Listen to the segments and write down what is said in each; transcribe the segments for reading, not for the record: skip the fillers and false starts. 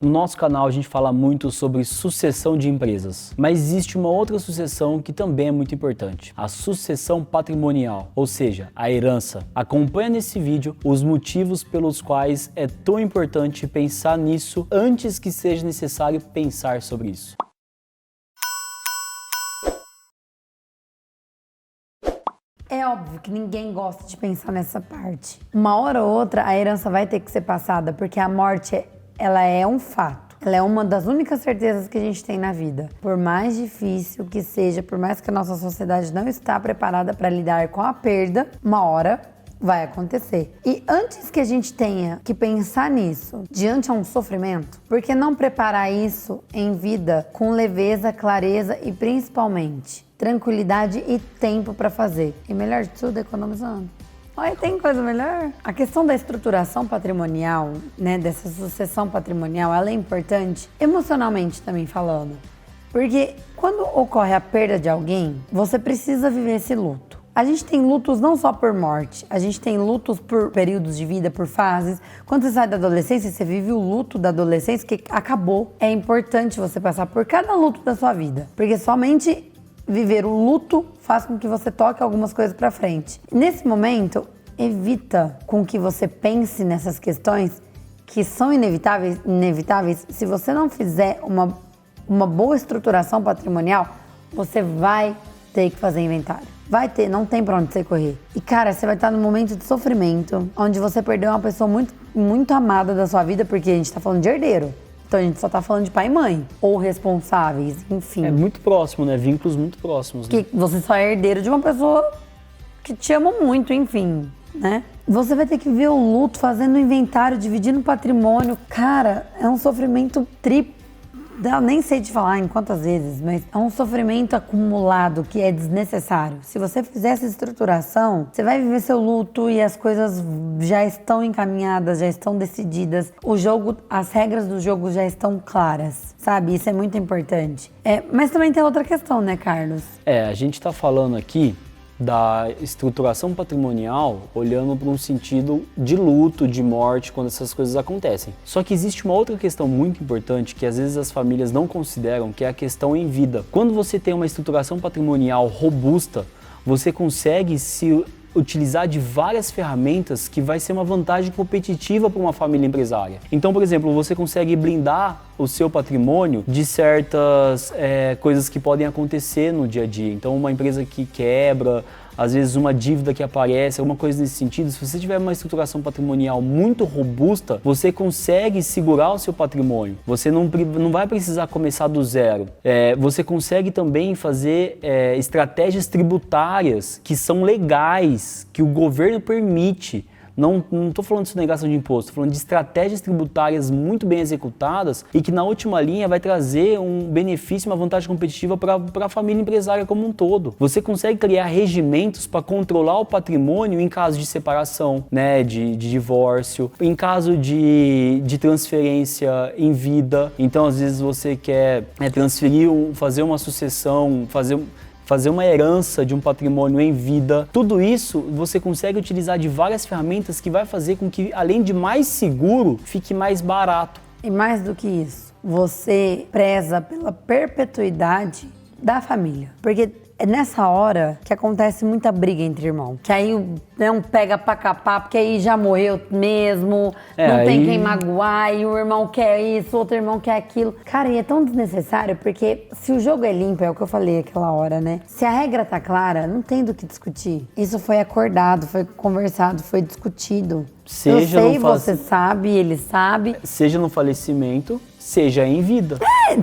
No nosso canal a gente fala muito sobre sucessão de empresas, mas existe uma outra sucessão que também é muito importante, a sucessão patrimonial, ou seja, a herança. Acompanha nesse vídeo os motivos pelos quais é tão importante pensar nisso antes que seja necessário pensar sobre isso. É óbvio que ninguém gosta de pensar nessa parte. Uma hora ou outra a herança vai ter que ser passada, porque a morte ela é um fato. Ela é uma das únicas certezas que a gente tem na vida. Por mais difícil que seja, por mais que a nossa sociedade não está preparada para lidar com a perda, uma hora vai acontecer. E antes que a gente tenha que pensar nisso diante a um sofrimento, por que não preparar isso em vida com leveza, clareza e principalmente tranquilidade e tempo para fazer? E melhor de tudo, economizando. Olha, tem coisa melhor? A questão da estruturação patrimonial, né, dessa sucessão patrimonial, ela é importante emocionalmente também falando. Porque quando ocorre a perda de alguém, você precisa viver esse luto. A gente tem lutos não só por morte, a gente tem lutos por períodos de vida, por fases. Quando você sai da adolescência, você vive o luto da adolescência que acabou. É importante você passar por cada luto da sua vida, porque somente viver o luto faz com que você toque algumas coisas pra frente. Nesse momento, evita com que você pense nessas questões que são inevitáveis. Se você não fizer uma boa estruturação patrimonial, você vai ter que fazer inventário. Não tem pra onde você correr. E cara, você vai estar num momento de sofrimento, onde você perdeu uma pessoa muito, muito amada da sua vida, porque a gente tá falando de herdeiro. Então a gente só tá falando de pai e mãe, ou responsáveis, enfim. É muito próximo, né? Vínculos muito próximos. Né? Que você só é herdeiro de uma pessoa que te ama muito, enfim, né? Você vai ter que ver o luto, fazendo o inventário, dividindo o patrimônio. Cara, é um sofrimento triplo. Eu nem sei te falar em quantas vezes, mas é um sofrimento acumulado que é desnecessário. Se você fizer essa estruturação, você vai viver seu luto e as coisas já estão encaminhadas, já estão decididas. O jogo, as regras do jogo já estão claras, sabe? Isso é muito importante. Mas também tem outra questão, né, Carlos? A gente tá falando aqui da estruturação patrimonial olhando para um sentido de luto, de morte, quando essas coisas acontecem. Só que existe uma outra questão muito importante que às vezes as famílias não consideram, que é a questão em vida. Quando você tem uma estruturação patrimonial robusta, você consegue se utilizar de várias ferramentas que vai ser uma vantagem competitiva para uma família empresária. Então, por exemplo, você consegue blindar o seu patrimônio de certas coisas que podem acontecer no dia a dia. Então, uma empresa que quebra, às vezes uma dívida que aparece, alguma coisa nesse sentido. Se você tiver uma estruturação patrimonial muito robusta, você consegue segurar o seu patrimônio. Você não vai precisar começar do zero. Você consegue também fazer estratégias tributárias que são legais, que o governo permite. Não estou falando de sonegação de imposto, estou falando de estratégias tributárias muito bem executadas e que na última linha vai trazer um benefício, uma vantagem competitiva para a família empresária como um todo. Você consegue criar regimentos para controlar o patrimônio em caso de separação, né, de divórcio, em caso de transferência em vida. Então, às vezes você quer transferir, fazer uma sucessão, fazer uma herança de um patrimônio em vida. Tudo isso você consegue utilizar de várias ferramentas que vai fazer com que, além de mais seguro, fique mais barato. E mais do que isso, você preza pela perpetuidade da família. Porque é nessa hora que acontece muita briga entre irmãos. Que aí um pega pra capar, porque aí já morreu mesmo, não tem quem magoar, e o irmão quer isso, o outro irmão quer aquilo. Cara, e é tão desnecessário, porque se o jogo é limpo, é o que eu falei aquela hora, né? Se a regra tá clara, não tem do que discutir. Isso foi acordado, foi conversado, foi discutido. Seja eu sei, você sabe, ele sabe. Seja no falecimento, seja em vida.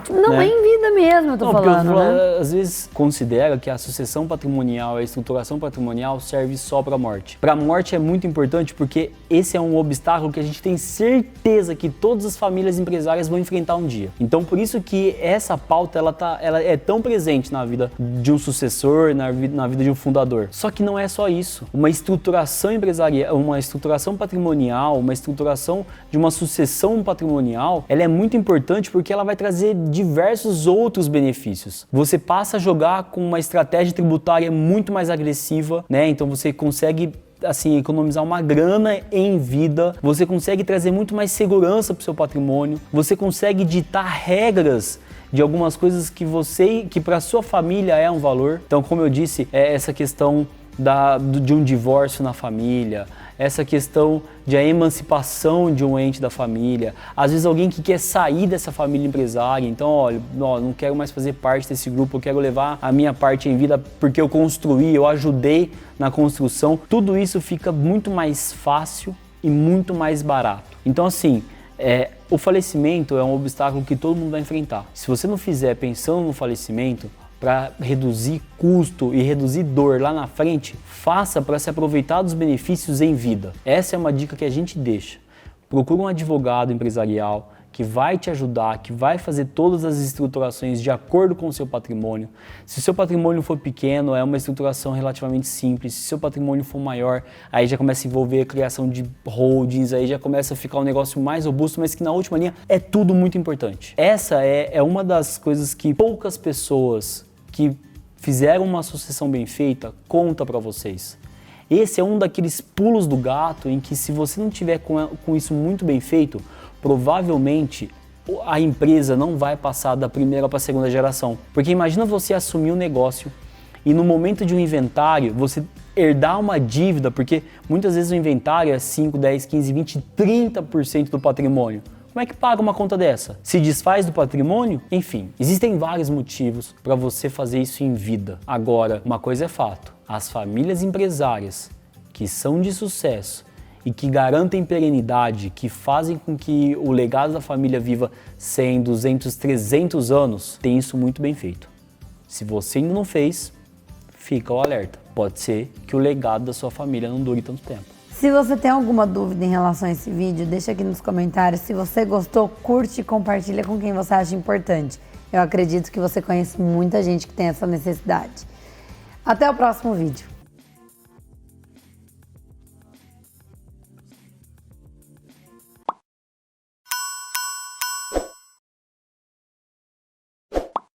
Não é em vida mesmo, eu tô falando, né? Às vezes considera que a sucessão patrimonial, a estruturação patrimonial serve só para a morte. Para a morte é muito importante porque esse é um obstáculo que a gente tem certeza que todas as famílias empresárias vão enfrentar um dia. Então, por isso que essa pauta ela é tão presente na vida de um sucessor, na vida de um fundador. Só que não é só isso. Uma estruturação empresarial, uma estruturação patrimonial, uma estruturação de uma sucessão patrimonial, ela é muito importante porque ela vai trazer diversos outros benefícios. Você passa a jogar com uma estratégia tributária muito mais agressiva, né? Então você consegue assim, economizar uma grana em vida, você consegue trazer muito mais segurança para o seu patrimônio, você consegue ditar regras de algumas coisas que para sua família é um valor. Então, como eu disse, essa questão de um divórcio na família, essa questão de a emancipação de um ente da família, às vezes alguém que quer sair dessa família empresária, então, olha, não quero mais fazer parte desse grupo, eu quero levar a minha parte em vida porque eu construí, eu ajudei na construção, tudo isso fica muito mais fácil e muito mais barato. Então, assim, o falecimento é um obstáculo que todo mundo vai enfrentar. Se você não fizer pensando no falecimento, para reduzir custo e reduzir dor lá na frente, faça para se aproveitar dos benefícios em vida. Essa é uma dica que a gente deixa. Procure um advogado empresarial que vai te ajudar, que vai fazer todas as estruturações de acordo com o seu patrimônio. Se o seu patrimônio for pequeno, é uma estruturação relativamente simples. Se o seu patrimônio for maior, aí já começa a envolver a criação de holdings, aí já começa a ficar um negócio mais robusto, mas que na última linha é tudo muito importante. Essa é uma das coisas que poucas pessoas que fizeram uma sucessão bem feita conta para vocês. Esse é um daqueles pulos do gato em que, se você não tiver com isso muito bem feito, provavelmente a empresa não vai passar da primeira para a segunda geração. Porque imagina você assumir um negócio e no momento de um inventário você herdar uma dívida, porque muitas vezes o inventário é 5, 10, 15, 20, 30% do patrimônio. Como é que paga uma conta dessa? Se desfaz do patrimônio? Enfim, existem vários motivos para você fazer isso em vida. Agora, uma coisa é fato, as famílias empresárias que são de sucesso e que garantem perenidade, que fazem com que o legado da família viva 100, 200, 300 anos, tem isso muito bem feito. Se você ainda não fez, fica o alerta. Pode ser que o legado da sua família não dure tanto tempo. Se você tem alguma dúvida em relação a esse vídeo, deixa aqui nos comentários. Se você gostou, curte e compartilha com quem você acha importante. Eu acredito que você conhece muita gente que tem essa necessidade. Até o próximo vídeo.